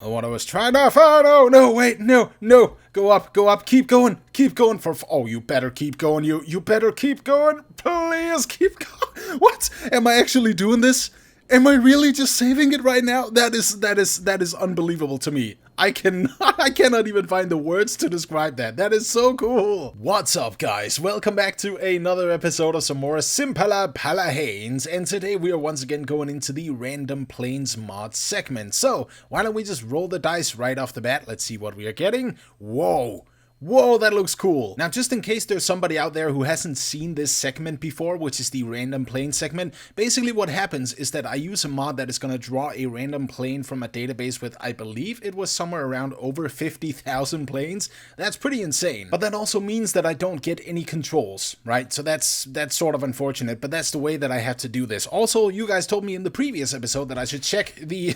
What I was trying to find. Oh no, wait, no. Go up, keep going for. Oh, you better keep going. You better keep going. Please keep going. What? Am I actually doing this? Am I really just saving it right now? That is unbelievable to me. I cannot even find the words to describe that. That is so cool. What's up, guys? Welcome back to another episode of some more Simpala Palahanes, and today we are once again going into the random planes mod segment. So why don't we just roll the dice right off the bat? Let's see what we are getting. Whoa, that looks cool. Now, just in case there's somebody out there who hasn't seen this segment before, which is the random plane segment, basically what happens is that I use a mod that is going to draw a random plane from a database with, I believe it was somewhere around over 50,000 planes. That's pretty insane. But that also means that I don't get any controls, right? So that's sort of unfortunate, but that's the way that I have to do this. Also, you guys told me in the previous episode that I should check the...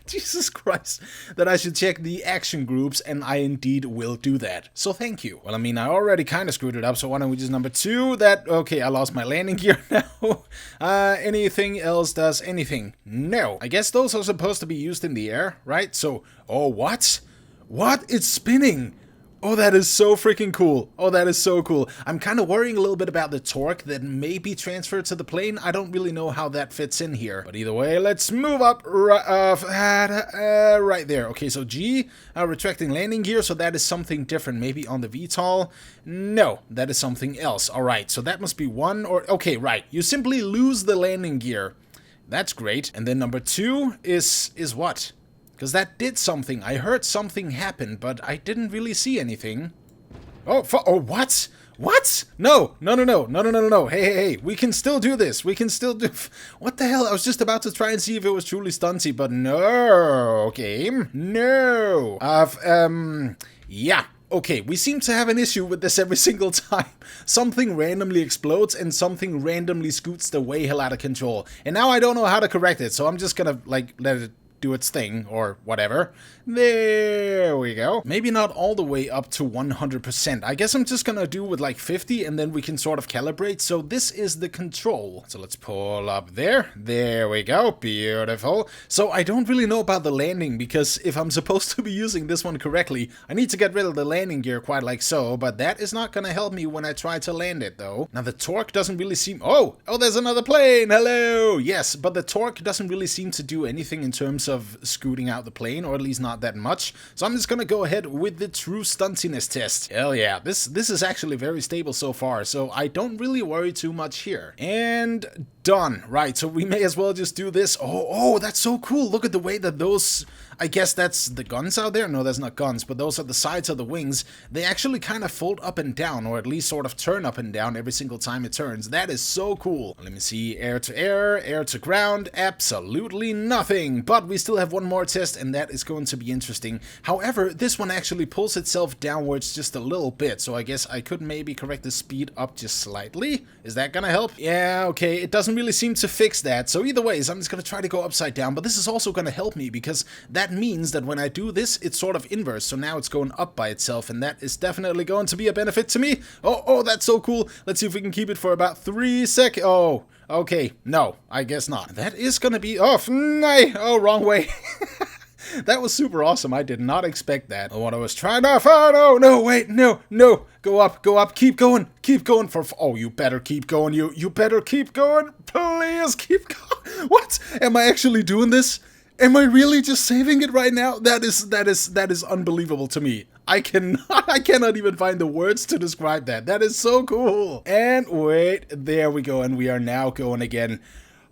Jesus Christ, that I should check the action groups, and I indeed will do that. So thank you. Well, I mean, I already kind of screwed it up, so why don't we just number 2 that... Okay, I lost my landing gear now. Anything else does anything? No. I guess those are supposed to be used in the air, right? So, oh, what? What? It's spinning. Oh, that is so freaking cool. Oh, that is so cool. I'm kind of worrying a little bit about the torque that may be transferred to the plane. I don't really know how that fits in here. But either way, let's move up right there. Okay, so G, retracting landing gear. So that is something different. Maybe on the VTOL. No, that is something else. All right, so that must be 1 or... Okay, right. You simply lose the landing gear. That's great. And then number 2 is what? Because that did something. I heard something happen, but I didn't really see anything. Oh, what? What? No. Hey. We can still do this. We can still do... What the hell? I was just about to try and see if it was truly stunty, but no. Game. No. Yeah. Okay, we seem to have an issue with this every single time. Something randomly explodes and something randomly scoots the way hell out of control. And now I don't know how to correct it, so I'm just gonna, like, let it do its thing, or whatever. There we go. Maybe not all the way up to 100%. I guess I'm just gonna do with like 50 and then we can sort of calibrate. So this is the control. So let's pull up there. There we go. Beautiful. So I don't really know about the landing, because if I'm supposed to be using this one correctly, I need to get rid of the landing gear quite like so, but that is not gonna help me when I try to land it though. Now the torque doesn't really seem... Oh, there's another plane. Hello. Yes, but the torque doesn't really seem to do anything in terms of scooting out the plane, or at least not that much. So I'm just gonna go ahead with the true stuntiness test. Hell yeah, this is actually very stable so far, so I don't really worry too much here. And done. Right, so we may as well just do this. Oh, that's so cool. Look at the way that those... I guess that's the guns out there? No, that's not guns, but those are the sides of the wings. They actually kind of fold up and down, or at least sort of turn up and down every single time it turns. That is so cool. Let me see. Air to air, air to ground. Absolutely nothing. But we still have one more test, and that is going to be interesting. However, this one actually pulls itself downwards just a little bit, so I guess I could maybe correct the speed up just slightly. Is that gonna help? Yeah, okay. It doesn't really seem to fix that. So either way, I'm just gonna try to go upside down, but this is also gonna help me, because that means that when I do this, it's sort of inverse, so now it's going up by itself, and that is definitely going to be a benefit to me. Oh, that's so cool. Let's see if we can keep it for about 3 seconds. Oh, okay. No, I guess not. That is gonna be... Oh, wrong way. That was super awesome. I did not expect that. What I was trying to find. Oh, no, wait, no. Go up, keep going for... Oh, you better keep going. You better keep going. Please keep going. What? Am I actually doing this? Am I really just saving it right now? That is unbelievable to me. I cannot even find the words to describe that. That is so cool. And wait, there we go. And we are now going again.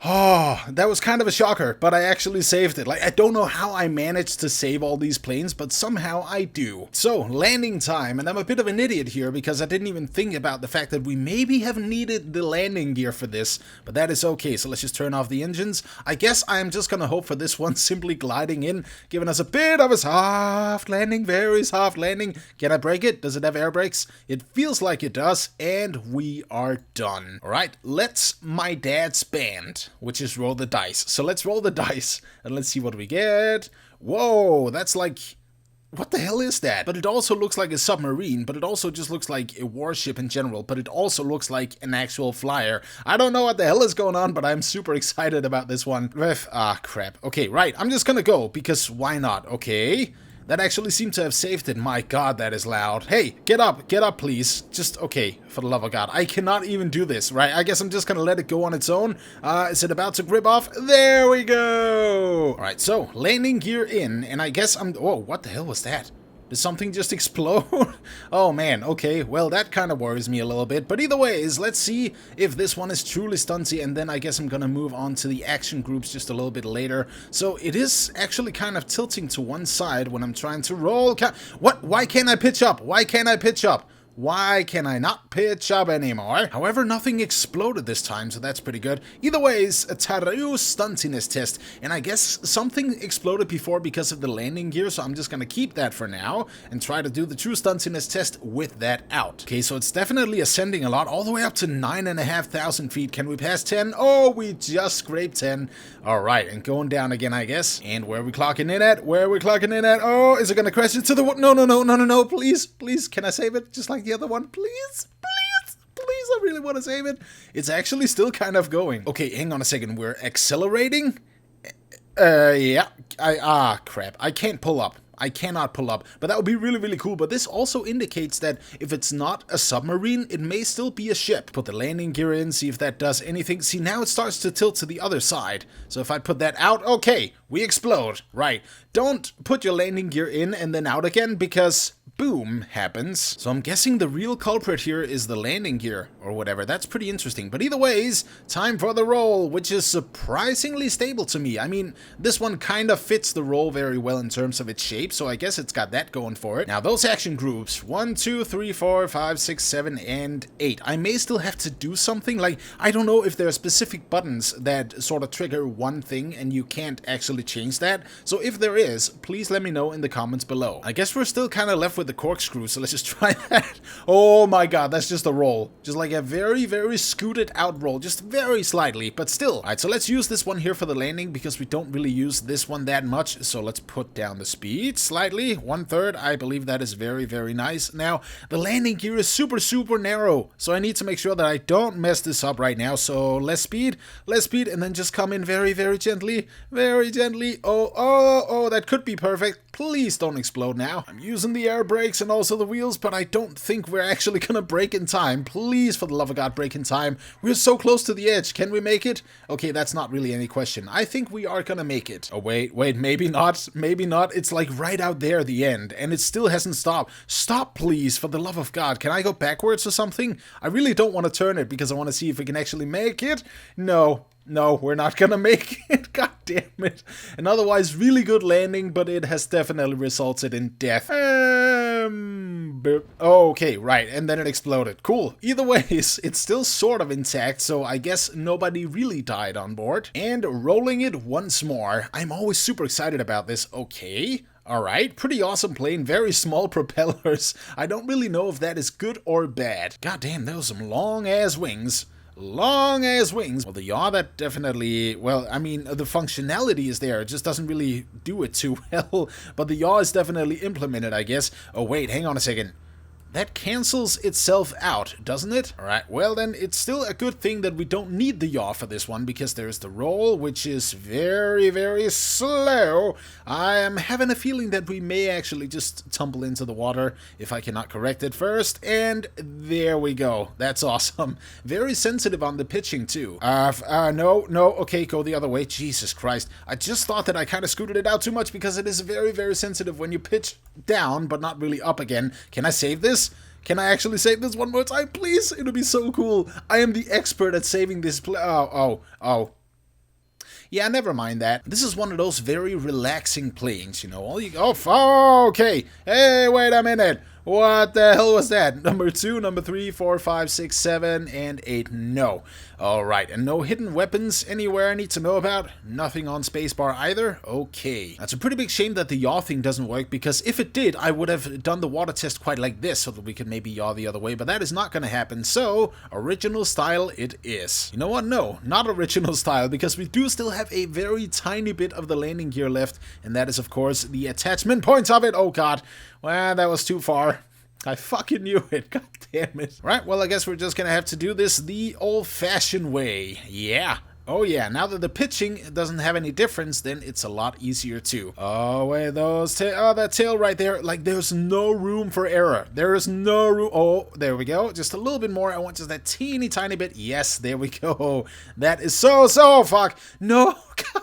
Oh, that was kind of a shocker, but I actually saved it. Like, I don't know how I managed to save all these planes, but somehow I do. So, landing time, and I'm a bit of an idiot here because I didn't even think about the fact that we maybe have needed the landing gear for this, but that is okay. So let's just turn off the engines. I guess I'm just gonna hope for this one simply gliding in, giving us a bit of a soft landing, very soft landing. Can I brake it? Does it have air brakes? It feels like it does, and we are done. All right, let's my dad's band, which is roll the dice. So let's roll the dice and let's see what we get. Whoa, that's like What the hell is that? But it also looks like a submarine, but it also just looks like a warship in general, but it also looks like an actual flyer. I don't know what the hell is going on, but I'm super excited about this one. Crap. Okay, right. I'm just gonna go, because why not? Okay. That actually seemed to have saved it. My god, that is loud. Hey, get up, please. Just, okay, for the love of god. I cannot even do this, right? I guess I'm just gonna let it go on its own. Is it about to grip off? There we go! Alright, so, landing gear in, and I guess I'm... Whoa, what the hell was that? Did something just explode? Oh man, okay, well that kind of worries me a little bit. But either ways, let's see if this one is truly stunty, and then I guess I'm gonna move on to the action groups just a little bit later. So it is actually kind of tilting to one side when I'm trying to roll. What? Why can't I pitch up? Why can't I pitch up? Why can I not pitch up anymore? However, nothing exploded this time, so that's pretty good. Either ways, a true stuntiness test. And I guess something exploded before because of the landing gear, so I'm just gonna keep that for now and try to do the true stuntiness test with that out. Okay, so it's definitely ascending a lot, all the way up to 9,500 feet. Can we pass 10? Oh, we just scraped 10. Alright, and going down again, I guess. And where are we clocking in at? Where are we clocking in at? Oh, is it gonna crash into the... No, please, can I save it? Just like the other one, please, I really want to save it. It's actually still kind of going. Okay, hang on a second, we're accelerating? Yeah, crap, I can't pull up. I cannot pull up, but that would be really, really cool. But this also indicates that if it's not a submarine, it may still be a ship. Put the landing gear in, see if that does anything. See, now it starts to tilt to the other side. So if I put that out, okay, we explode. Right, don't put your landing gear in and then out again, because... boom happens. So I'm guessing the real culprit here is the landing gear or whatever. That's pretty interesting. But either ways, time for the roll, which is surprisingly stable to me. I mean, this one kind of fits the roll very well in terms of its shape, so I guess it's got that going for it. Now, those action groups, 1, 2, 3, 4, 5, 6, 7, and 8. I may still have to do something, like, I don't know if there are specific buttons that sort of trigger one thing and you can't actually change that. So if there is, please let me know in the comments below. I guess we're still kind of left with the corkscrew, so let's just try that. Oh my god, that's just a roll. Just like a very, very scooted out roll. Just very slightly, but still. Alright, so let's use this one here for the landing, because we don't really use this one that much. So let's put down the speed slightly. 1/3. I believe that is very, very nice. Now, the landing gear is super, super narrow, so I need to make sure that I don't mess this up right now. So less speed, and then just come in very, very gently. Very gently. Oh, that could be perfect. Please don't explode now. I'm using the air brakes and also the wheels, but I don't think we're actually gonna brake in time. Please, for the love of God, brake in time. We're so close to the edge. Can we make it? Okay, that's not really any question. I think we are gonna make it. Oh, wait, maybe not. Maybe not. It's like right out there at the end, and it still hasn't stopped. Stop, please, for the love of God. Can I go backwards or something? I really don't want to turn it because I want to see if we can actually make it. No, we're not gonna make it. God damn it. An otherwise really good landing, but it has definitely resulted in death. Okay, right, and then it exploded. Cool. Either ways, it's still sort of intact, so I guess nobody really died on board. And rolling it once more. I'm always super excited about this. Okay. Alright, pretty awesome plane, very small propellers. I don't really know if that is good or bad. God damn, those are some long-ass wings. Long-ass wings. Well, the yaw, that definitely... Well, I mean, the functionality is there. It just doesn't really do it too well. But the yaw is definitely implemented, I guess. Oh, wait, hang on a second. That cancels itself out, doesn't it? Alright, well then, it's still a good thing that we don't need the yaw for this one, because there's the roll, which is very, very slow. I am having a feeling that we may actually just tumble into the water if I cannot correct it first, and there we go. That's awesome. Very sensitive on the pitching, too. No, okay, go the other way. Jesus Christ. I just thought that I kind of scooted it out too much, because it is very, very sensitive when you pitch down, but not really up again. Can I save this? Can I actually save this one more time, please? It'll be so cool. I am the expert at saving this Oh. Yeah, never mind that. This is one of those very relaxing planes, you know. Okay. Hey, wait a minute. What the hell was that? Number 2, number 3, 4, 5, 6, 7, and 8. No. Alright, and no hidden weapons anywhere I need to know about? Nothing on spacebar either? Okay. That's a pretty big shame that the yaw thing doesn't work, because if it did, I would have done the water test quite like this, so that we could maybe yaw the other way, but that is not going to happen. So, original style it is. You know what? No, not original style, because we do still have a very tiny bit of the landing gear left, and that is, of course, the attachment points of it. Oh god. Well, that was too far. I fucking knew it. God damn it. Right, well, I guess we're just gonna have to do this the old-fashioned way. Yeah. Oh yeah, now that the pitching doesn't have any difference, then it's a lot easier too. Oh, wait, that tail right there, like there's no room for error. There is no room. Oh, there we go. Just a little bit more. I want just that teeny tiny bit. Yes, there we go. That is so, fuck. No, God.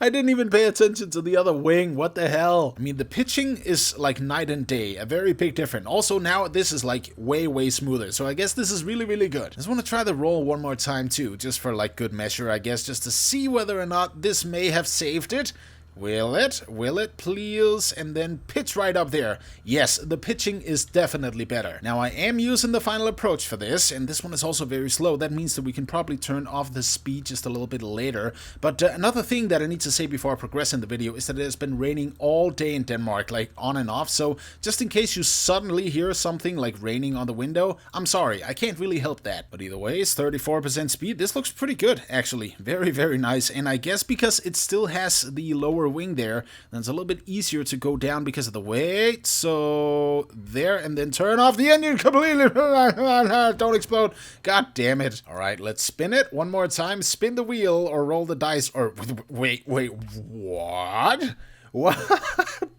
I didn't even pay attention to the other wing. What the hell? I mean, the pitching is like night and day. A very big difference. Also, now this is like way smoother. So I guess this is really good. I just want to try the roll one more time too. Just for like good measure, I guess. Just to see whether or not this may have saved it. Will it? Will it, please? And then pitch right up there. Yes, the pitching is definitely better. Now, I am using the final approach for this, and this one is also very slow. That means that we can probably turn off the speed just a little bit later. But another thing that I need to say before I progress in the video is that it has been raining all day in Denmark, like on and off. So just in case you suddenly hear something like raining on the window, I'm sorry, I can't really help that. But either way, it's 34% speed. This looks pretty good, actually. Very nice. And I guess because it still has the lower wing there, then it's a little bit easier to go down because of the weight. So there, and then turn off the engine completely. Don't explode. God damn it. All right, let's spin it one more time. Spin the wheel or roll the dice. Or wait, what? What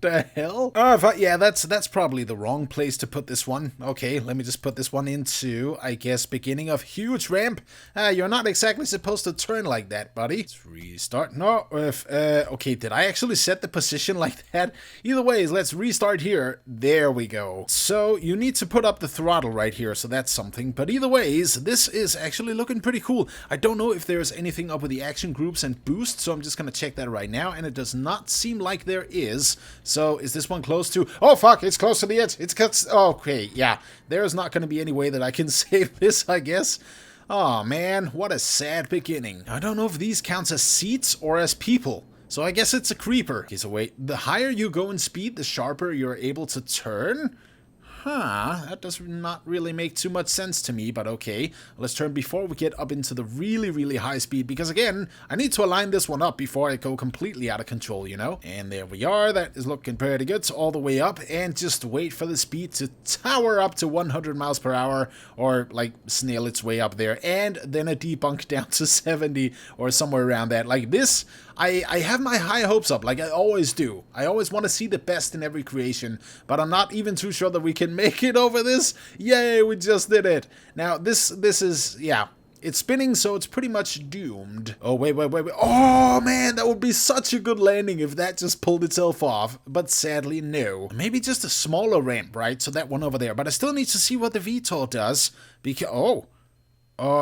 the hell? Yeah, that's probably the wrong place to put this one. Okay, let me just put this one into, I guess, beginning of huge ramp. You're not exactly supposed to turn like that, buddy. Let's restart. No, okay, did I actually set the position like that? Either ways, let's restart here. There we go. So, you need to put up the throttle right here, so that's something. But either ways, this is actually looking pretty cool. I don't know if there's anything up with the action groups and boost, so I'm just gonna check that right now, and it does not seem like there is. So is this one close to? Oh fuck, it's close to the edge. It's close. Okay, yeah. There's not going to be any way that I can save this, I guess. Oh man, what a sad beginning. I don't know if these counts as seats or as people. So I guess it's a creeper. Okay, so wait. The higher you go in speed, the sharper you're able to turn? Huh, that does not really make too much sense to me, but okay. Let's turn before we get up into the really high speed, because again, I need to align this one up before I go completely out of control, you know? And there we are, that is looking pretty good, so all the way up, and just wait for the speed to tower up to 100 miles per hour, or like snail its way up there, and then a debunk down to 70, or somewhere around that. Like this, I have my high hopes up, like I always do. I always want to see the best in every creation, but I'm not even too sure that we can make it over this. Yay, we just did it. Now, this is, yeah, it's spinning, so it's pretty much doomed. Oh, wait. Oh, man, that would be such a good landing if that just pulled itself off. But sadly, no. Maybe just a smaller ramp, right? So that one over there. But I still need to see what the VTOL does. Because, oh,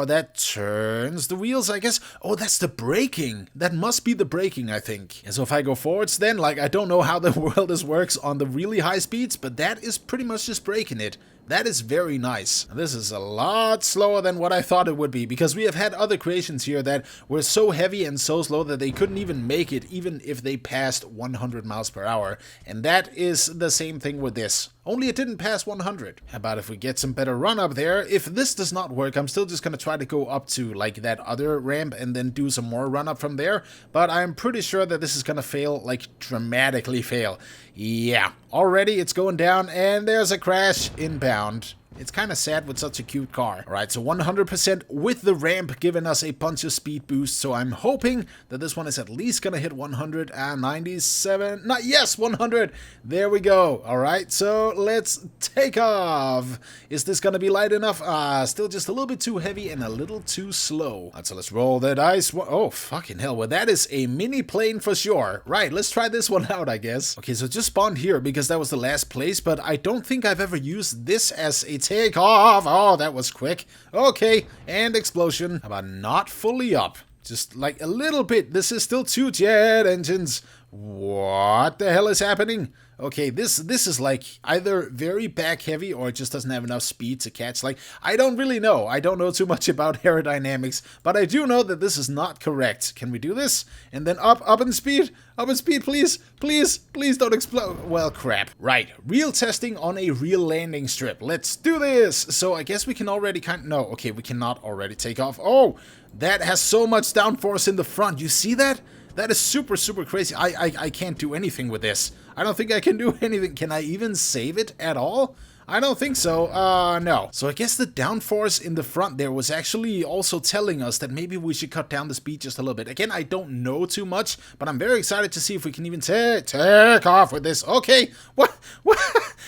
that turns the wheels, I guess. Oh, that's the braking. That must be the braking, I think. And so if I go forwards then, like, I don't know how the world this works on the really high speeds, but that is pretty much just braking it. That is very nice. This is a lot slower than what I thought it would be, because we have had other creations here that were so heavy and so slow that they couldn't even make it, even if they passed 100 miles per hour. And that is the same thing with this. Only it didn't pass 100. How about if we get some better run up there? If this does not work, I'm still just going to try to go up to like that other ramp and then do some more run up from there. But I'm pretty sure that this is going to fail, like dramatically fail. Yeah, already it's going down and there's a crash inbound. It's kind of sad with such a cute car. Alright, so 100% with the ramp giving us a bunch of speed boost. So I'm hoping that this one is at least going to hit 197. Not, yes, 100. There we go. Alright, so let's take off. Is this going to be light enough? Still just a little bit too heavy and a little too slow. Alright, so let's roll the dice. Oh, fucking hell. Well, that is a mini plane for sure. Right, let's try this one out, I guess. Okay, so just spawned here because that was the last place, but I don't think I've ever used this as a take off. Oh, that was quick. Okay, and explosion. How about not fully up? Just like a little bit. This is still 2 jet engines. What the hell is happening? Okay, this is like either very back heavy or it just doesn't have enough speed to catch. Like, I don't really know. I don't know too much about aerodynamics, but I do know that this is not correct. Can we do this? And then up in speed? Up in speed, please. Please don't explode. Well, crap. Right, real testing on a real landing strip. Let's do this. So I guess we can already no, okay, we cannot already take off. Oh, that has so much downforce in the front. You see that? That is super, super crazy. I can't do anything with this. I don't think I can do anything. Can I even save it at all? I don't think so. No. So I guess the downforce in the front there was actually also telling us that maybe we should cut down the speed just a little bit. Again, I don't know too much, but I'm very excited to see if we can even take off with this. Okay. What?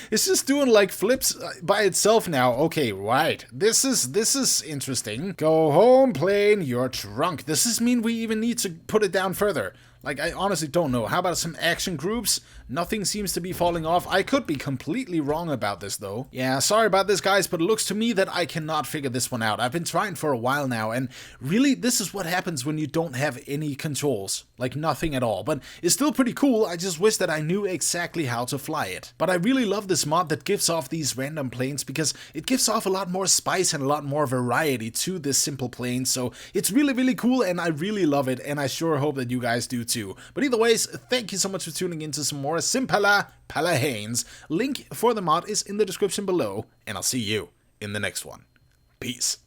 It's just doing like flips by itself now. Okay, right. This is interesting. Go home, plane. You're drunk. Does this mean we even need to put it down further? Like, I honestly don't know. How about some action groups? Nothing seems to be falling off. I could be completely wrong about this, though. Yeah, sorry about this, guys, but it looks to me that I cannot figure this one out. I've been trying for a while now, and really, this is what happens when you don't have any controls. Like, nothing at all. But it's still pretty cool. I just wish that I knew exactly how to fly it. But I really love this mod that gives off these random planes because it gives off a lot more spice and a lot more variety to this simple plane. So it's really, really cool, and I really love it, and I sure hope that you guys do too. But either ways, thank you so much for tuning in to some more Simpala Palahanes. Link for the mod is in the description below, and I'll see you in the next one. Peace.